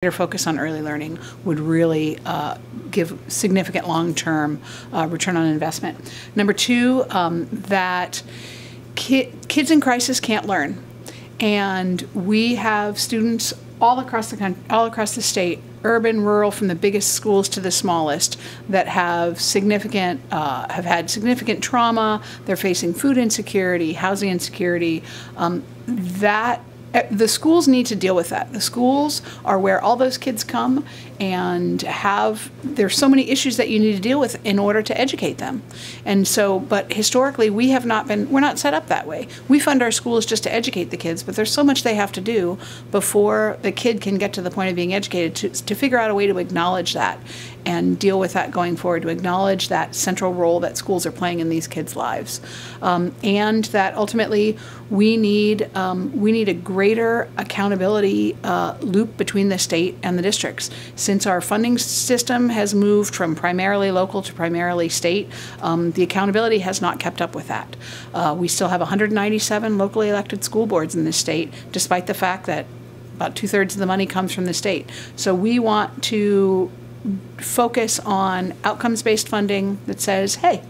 greater focus on early learning would really give significant long-term return on investment. Number two, that kids in crisis can't learn, and we have students all across the country, all across the state, urban, rural, from the biggest schools to the smallest, that have had significant trauma. They're facing food insecurity, housing insecurity. The schools need to deal with that. The schools are where all those kids come, and there's so many issues that you need to deal with in order to educate them. And so, but historically we're not set up that way. We fund our schools just to educate the kids, but there's so much they have to do before the kid can get to the point of being educated to figure out a way to acknowledge that and deal with that going forward, to acknowledge that central role that schools are playing in these kids' lives. And that ultimately we need a greater accountability loop between the state and the districts. Since our funding system has moved from primarily local to primarily state, the accountability has not kept up with that. We still have 197 locally elected school boards in this state, despite the fact that about 2/3 of the money comes from the state. So we want to focus on outcomes-based funding that says, hey,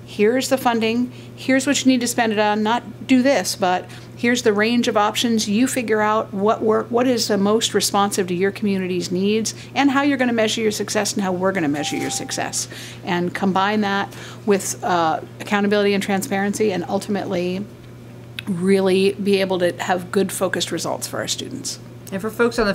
here's the funding, here's what you need to spend it on, not do this, but here's the range of options. You figure out what is the most responsive to your community's needs, and how you're going to measure your success, and how we're going to measure your success, and combine that with accountability and transparency, and ultimately really be able to have good focused results for our students. And for folks on the